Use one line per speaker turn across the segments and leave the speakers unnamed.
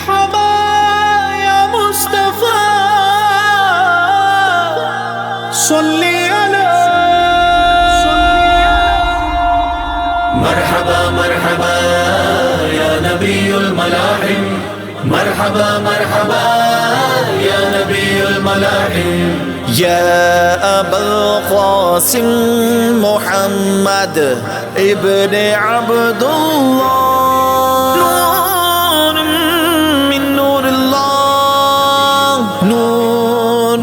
مرحبا یا مصطفیٰ صلی علی
مرحبا مرحبا یا نبی الملاحم مرحبا مرحبا یا نبی الملاحم
یا ابا القاسم محمد ابن عبداللہ نور من نور اللہ نور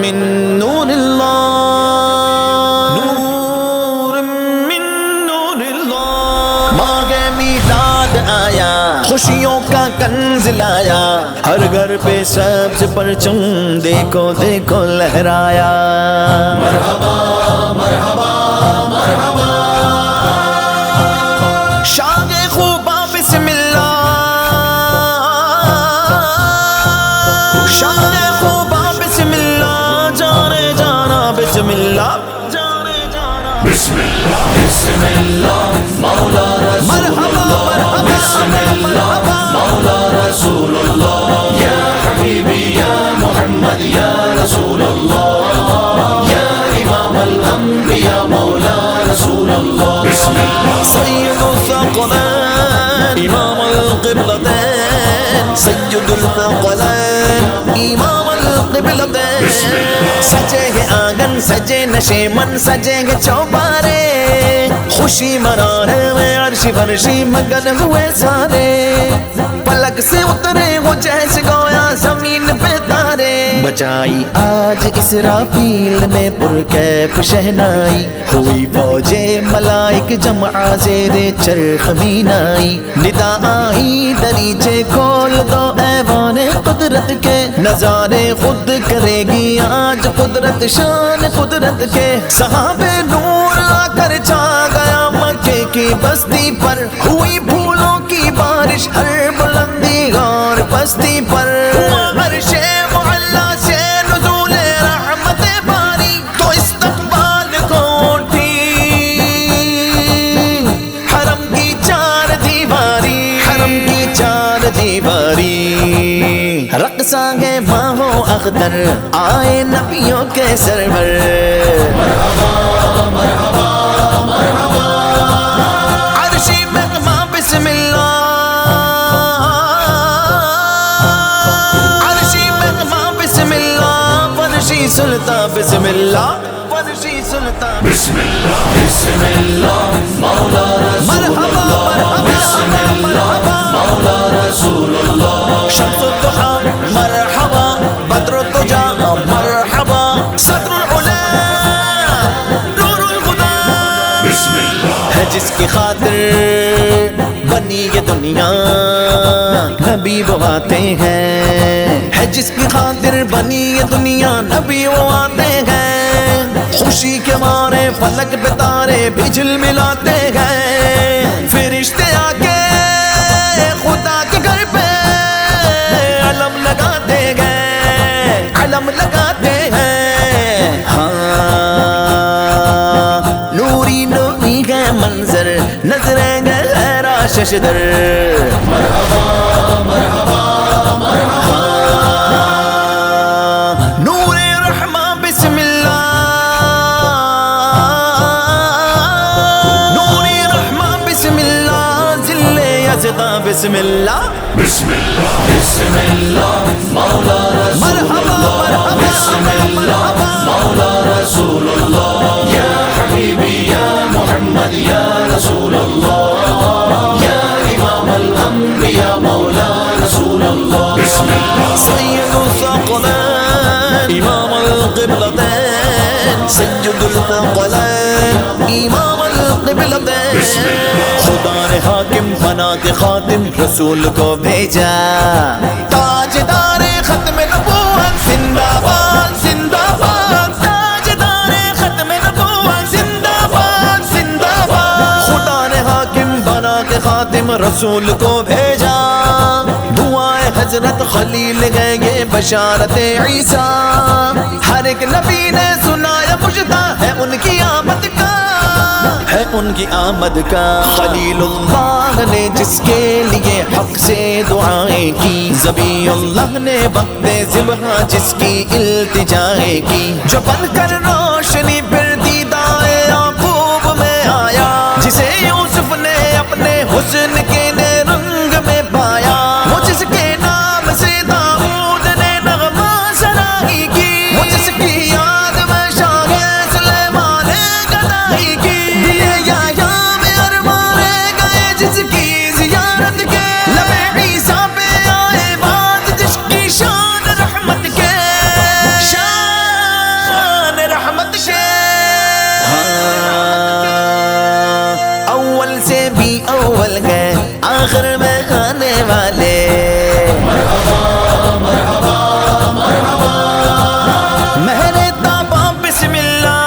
من نور اللہ نور من نور اللہ ماہ میلاد آیا خوشیوں کا کنز لایا ہر گھر پہ سبز پرچم دیکھو دیکھو لہرایا
مرحبا مرحبا مرحبا
شاہ خوبا بسم اللہ شاہ خوبا بسم اللہ جانے جانا بسم اللہ جانے جانا
بسم اللہ بسم اللہ مولا رسول اللہ بسم اللہ مولا رسول اللہ یا حبیبی یا محمد یا رسول اللہ یا امام الانبیاء مولا رسول اللہ بسم اللہ
سید الثقلین امام القبلتین سید الثقلین امام القبلتین سجے ہیں آنگن سجے نشیمن سجے ہیں چوبارے خوشی منانے میں عرش فرشی مگن ہوئے سارے پلک سے اترے وہ جیسے گویا زمین پہ تارے بچائی آج اسرافیل نے پرکیف شہنائی ہوئی فوجے ملائک جمع زیر چرخ مینائی ندا آئی دریچے کھول دو ایوان قدرت کے نظارے خود کرے گی آج قدرت شان قدرت کے صحابہ نور آ کر چھا گیا مکے کی بستی پر ہوئی پھولوں کی بارش ہر بلندی اور پستی پر عرش معلا سے نزول رحمت باری تو استقبال کو اٹھی حرم کی چار دیواری حرم کی چار دیواری رقصاں گے ماہو اختر آئے نبیوں کے سرور
مرحبا مرحبا مرحبا
عرشی مغمہ بسم اللہ عرشی مغمہ بسم اللہ فرشی سلطان بسم اللہ فرشی سلطان
بسم اللہ بسم اللہ مولا رسول اللہ بسم اللہ مولا رسول اللہ
شمس الضحى مرحبا بدر الدجى مرحبا صدر العلا نور الهدى
بسم اللہ
ہے جس کی خاطر بنی یہ دنیا نبی وہ آتے ہیں ہے جس کی خاطر بنی یہ دنیا نبی وہ آتے ہیں خوشی کے مارے فلک پہ تارے بھی جھل ملاتے ہیں فرشتے آ کے خدا کے گھر پہ علم لگاتے ہیں علم لگاتے ہیں ہاں نوری نوری ہے منظر نظریں گے لہرا ششدر
مرحبا مرحبا مرحبا
نور رحمہ بسم اللہ نور رحمہ بسم اللہ ذل یزدہ بسم اللہ
بسم اللہ بسم اللہ مولا رسول اللہ بسم اللہ مولا رسول اللہ یا حبیبی یا محمد یا رسول اللہ یا امام الانبیاء مولا رسول اللہ بسم اللہ
سید الثقلین امام القبلتین سید الثقلین امام القبلتین خدا نے حاکم بنا کے خاتم رسول کو بھیجا تاجدار ختم نبوت زندہ باد زندہ باد تاجدار ختم نبوت زندہ باد زندہ باد خدا نے حاکم بنا کے خاتم رسول کو بھیجا دعائیں حضرت خلیل گئے یہ بشارت عیسیٰ ہر ایک نبی نے سنایا مجدہ ہے ان کی آمد کا ہے ان کی آمد کا خلیل اللہ نے جس کے لیے حق سے دعائیں کی ذبیح اللہ نے وقت ذبح جس کی التجائیں کی جو بن کر روشنی پھر دیدائے یعقوب میں آیا جسے یوسف نے اپنے حسن کے رنگ میں پایا وہ جس کے نام سے داؤد نے نغمہ سرائی کی وہ جس کی یاد میں شاہ سلیمان گدائی کی دل یحییٰ میں ارمانے گئے جس کی زیارت کے لب عیسیٰ پہ آئے بات جس کی شان رحمت کے شان رحمت کے اول سے بھی اول گئے آخر میں آنے والے مہر تابا بسم اللہ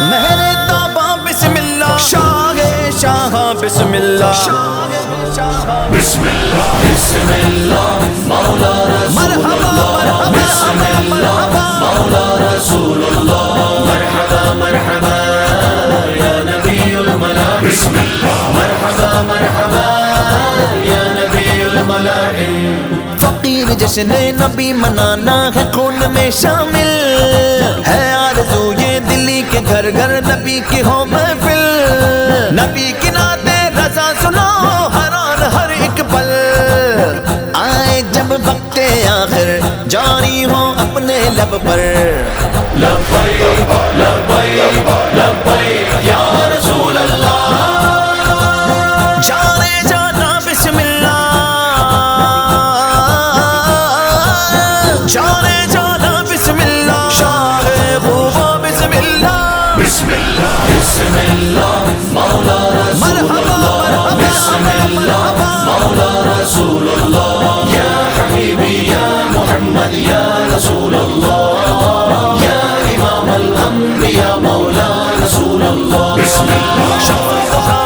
مہر تابا بسم اللہ شاہ بسم اللہ
بسم اللہ بسم اللہ مولا رسول اللہ بسم اللہ مولا رسول اللہ مرحبا مرحبا یا نبی الملا بسم اللہ مرحبا مرحبا یا نبی الملائم
فقیر جشن نبی منانا ہے خون میں شامل ہے آرزو یہ دلی کے گھر گھر نبی کی ہو محفل نبی کی نعت رضا سنو حیران ہر ایک پل آئے جب وقت آخر جاری ہو اپنے لب پر
لبیک لبیک لبیک یا رسول اللہ
جانے جانا بسم اللہ جانے جانا بسم اللہ شاہ خوبا بسم اللہ
بسم اللہ بسم اللہ مولا رسول اللہ بسم اللہ مولا رسول اللہ یا حبیبی یا محمد یا رسول اللہ یا امام الانبیاء مولا رسول اللہ بسم اللہ